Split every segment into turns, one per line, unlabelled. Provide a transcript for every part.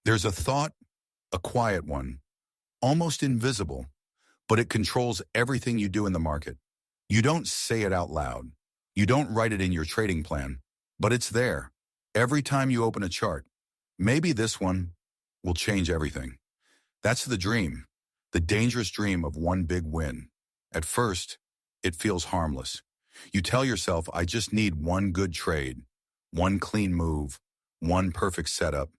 There's a thought, a quiet one, almost invisible, but it controls everything you do in the market. You don't say it out loud. You don't write it in your trading plan, but it's there. Every time you open a chart, maybe this one will change everything. That's the dream, the dangerous dream of one big win. At first, it feels harmless. You tell yourself, I just need one good trade, one clean move, one perfect setup,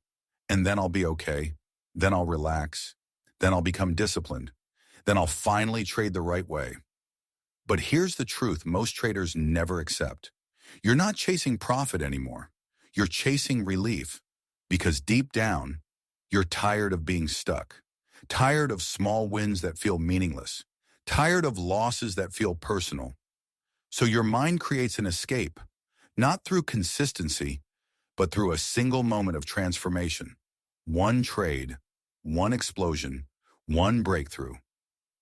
and then I'll be okay. Then I'll relax. Then I'll become disciplined. Then I'll finally trade the right way. But here's the truth most traders never accept. You're not chasing profit anymore. You're chasing relief because deep down, you're tired of being stuck, tired of small wins that feel meaningless, tired of losses that feel personal. So your mind creates an escape, not through consistency, but through a single moment of transformation. One trade, one explosion, one breakthrough.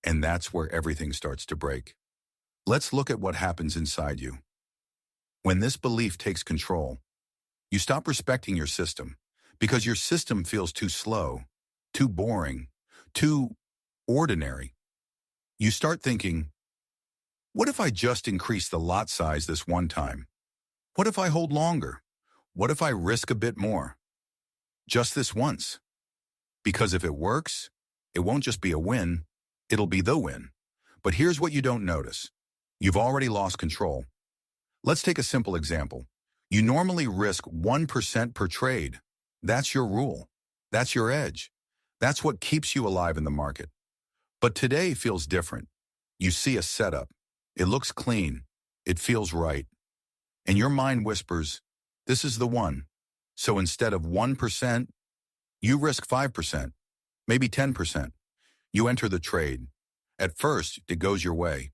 And that's where everything starts to break. Let's look at what happens inside you. When this belief takes control, you stop respecting your system because your system feels too slow, too boring, too ordinary. You start thinking, what if I just increase the lot size this one time? What if I hold longer? What if I risk a bit more? Just this once. Because if it works, it won't just be a win, it'll be the win. But here's what you don't notice. You've already lost control. Let's take a simple example. You normally risk 1% per trade. That's your rule. That's your edge. That's what keeps you alive in the market. But today feels different. You see a setup. It looks clean. It feels right. And your mind whispers, this is the one. So instead of 1%, you risk 5%, maybe 10%. You enter the trade. At first, it goes your way.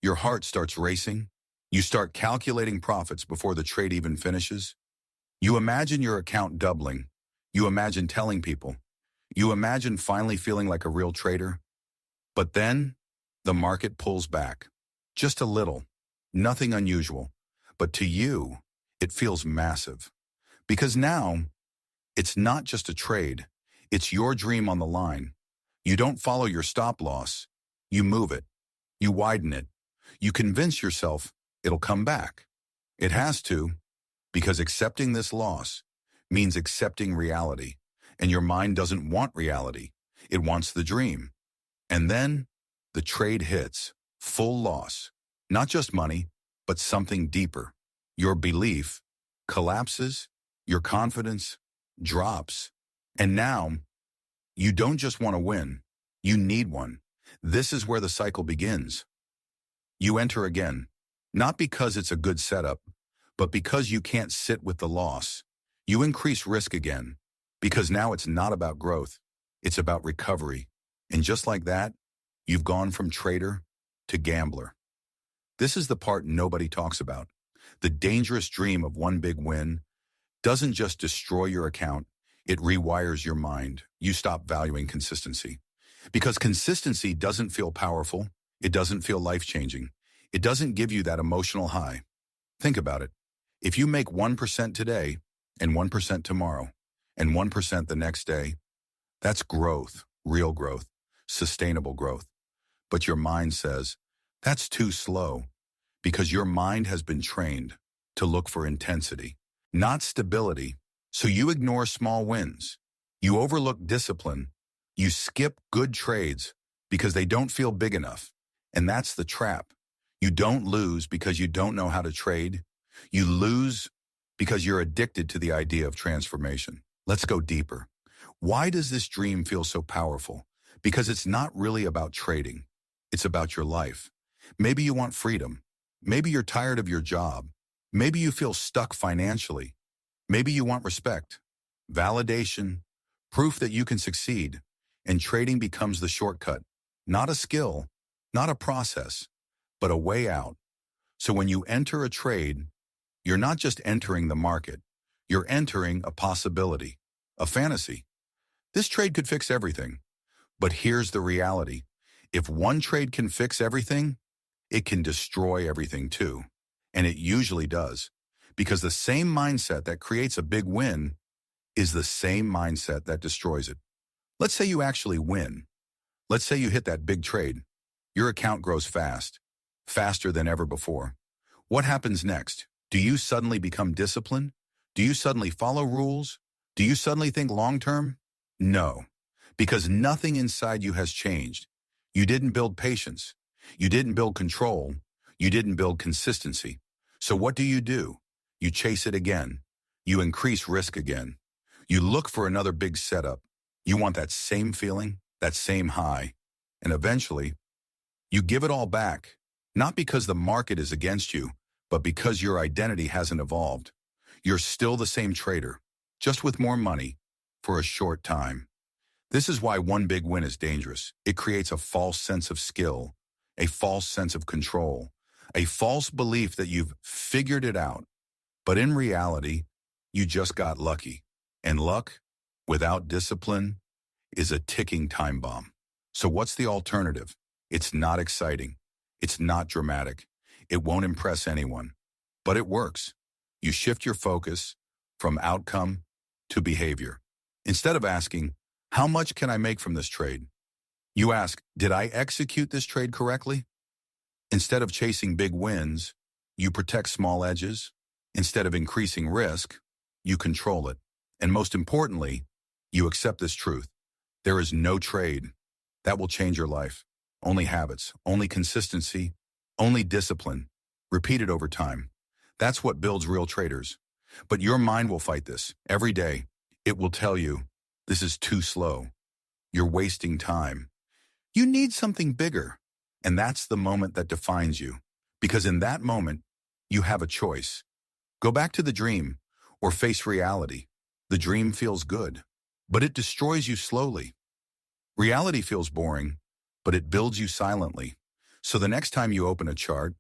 Your heart starts racing. You start calculating profits before the trade even finishes. You imagine your account doubling. You imagine telling people. You imagine finally feeling like a real trader. But then, the market pulls back. Just a little. Nothing unusual. But to you, it feels massive. Because now, it's not just a trade. It's your dream on the line. You don't follow your stop loss. You move it. You widen it. You convince yourself it'll come back. It has to, because accepting this loss means accepting reality. And your mind doesn't want reality. It wants the dream. And then the trade hits, full loss. Not just money, but something deeper. Your belief collapses, your confidence drops. And now, you don't just want to win, you need one. This is where the cycle begins. You enter again, not because it's a good setup, but because you can't sit with the loss. You increase risk again, because now it's not about growth, it's about recovery. And just like that, you've gone from trader to gambler. This is the part nobody talks about. The dangerous dream of one big win doesn't just destroy your account, it rewires your mind. You stop valuing consistency. Because consistency doesn't feel powerful, it doesn't feel life-changing. It doesn't give you that emotional high. Think about it. If you make 1% today, and 1% tomorrow, and 1% the next day, that's growth, real growth, sustainable growth. But your mind says, that's too slow, because your mind has been trained to look for intensity, not stability. So you ignore small wins. You overlook discipline. You skip good trades because they don't feel big enough. And that's the trap. You don't lose because you don't know how to trade. You lose because you're addicted to the idea of transformation. Let's go deeper. Why does this dream feel so powerful? Because it's not really about trading. It's about your life. Maybe you want freedom. Maybe you're tired of your job. Maybe you feel stuck financially. Maybe you want respect, validation, proof that you can succeed. And trading becomes the shortcut, not a skill, not a process, but a way out. So when you enter a trade, you're not just entering the market, you're entering a possibility, a fantasy. This trade could fix everything. But here's the reality. If one trade can fix everything, it can destroy everything too. And it usually does. Because the same mindset that creates a big win is the same mindset that destroys it. Let's say you actually win. Let's say you hit that big trade. Your account grows fast, faster than ever before. What happens next? Do you suddenly become disciplined? Do you suddenly follow rules? Do you suddenly think long-term? No, because nothing inside you has changed. You didn't build patience. You didn't build control. You didn't build consistency. So what do? You chase it again. You increase risk again. You look for another big setup. You want that same feeling, that same high. And eventually, you give it all back, not because the market is against you, but because your identity hasn't evolved. You're still the same trader, just with more money, for a short time. This is why one big win is dangerous. It creates a false sense of skill, a false sense of control, a false belief that you've figured it out. But in reality, you just got lucky. And luck, without discipline, is a ticking time bomb. So what's the alternative? It's not exciting. It's not dramatic. It won't impress anyone. But it works. You shift your focus from outcome to behavior. Instead of asking, how much can I make from this trade? You ask, did I execute this trade correctly? Instead of chasing big wins, you protect small edges. Instead of increasing risk, you control it. And most importantly, you accept this truth. There is no trade that will change your life. Only habits, only consistency, only discipline, repeated over time. That's what builds real traders. But your mind will fight this every day. It will tell you, this is too slow. You're wasting time. You need something bigger. And that's the moment that defines you. Because in that moment, you have a choice. Go back to the dream or face reality. The dream feels good, but it destroys you slowly. Reality feels boring, but it builds you silently. So the next time you open a chart,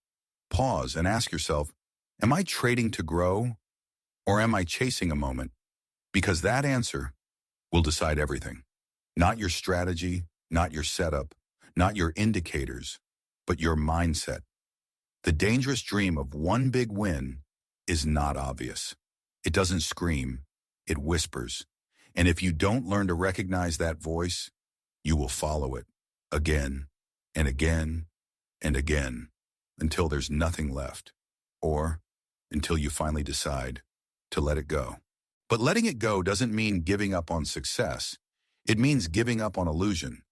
pause and ask yourself, am I trading to grow or am I chasing a moment? Because that answer will decide everything. Not your strategy, not your setup, not your indicators, but your mindset. The dangerous dream of one big win is not obvious. It doesn't scream, it whispers. And if you don't learn to recognize that voice, you will follow it again and again and again until there's nothing left, or until you finally decide to let it go. But letting it go doesn't mean giving up on success. It means giving up on illusion.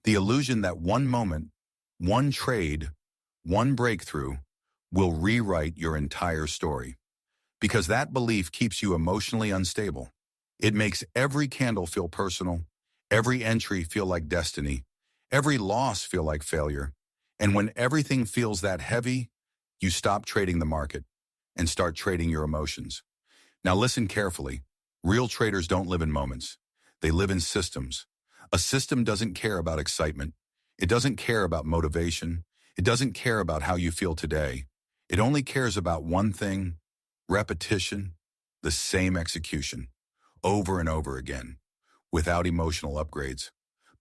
The illusion that one moment, one trade, one breakthrough will rewrite your entire story. Because that belief keeps you emotionally unstable. It makes every candle feel personal, every entry feel like destiny, every loss feel like failure. And when everything feels that heavy, you stop trading the market and start trading your emotions. Now listen carefully. Real traders don't live in moments. They live in systems. A system doesn't care about excitement. It doesn't care about motivation. It doesn't care about how you feel today. It only cares about one thing: repetition, the same execution, over and over again, without emotional upgrades.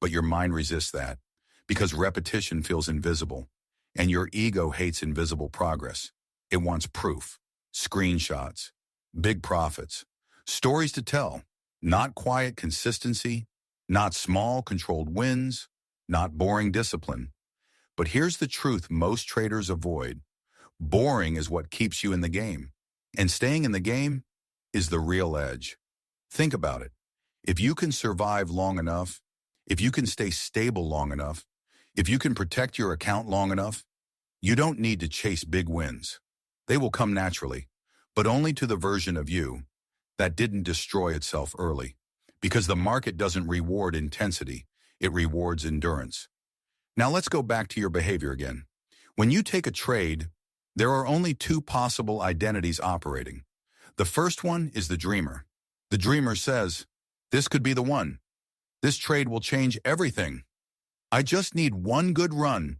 But your mind resists that, because repetition feels invisible, and your ego hates invisible progress. It wants proof, screenshots, big profits, stories to tell, not quiet consistency, not small controlled wins, not boring discipline. But here's the truth most traders avoid. Boring is what keeps you in the game. And staying in the game is the real edge. Think about it. If you can survive long enough, if you can stay stable long enough, if you can protect your account long enough, you don't need to chase big wins. They will come naturally, but only to the version of you that didn't destroy itself early. Because the market doesn't reward intensity, it rewards endurance. Now let's go back to your behavior again. When you take a trade, there are only two possible identities operating. The first one is the dreamer. The dreamer says, this could be the one. This trade will change everything. I just need one good run.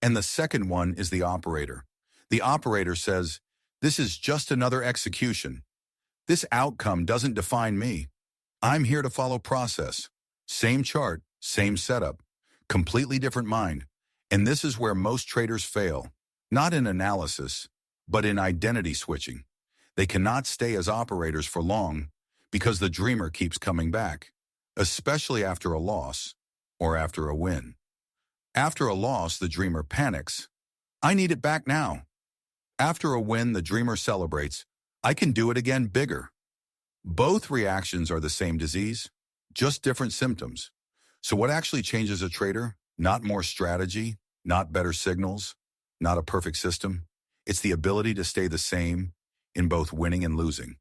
And the second one is the operator. The operator says, this is just another execution. This outcome doesn't define me. I'm here to follow process. Same chart, same setup, completely different mind. And this is where most traders fail. Not in analysis, but in identity switching. They cannot stay as operators for long because the dreamer keeps coming back, especially after a loss or after a win. After a loss, the dreamer panics. I need it back now. After a win, the dreamer celebrates. I can do it again bigger. Both reactions are the same disease, just different symptoms. So what actually changes a trader? Not more strategy, not better signals, not a perfect system. It's the ability to stay the same in both winning and losing.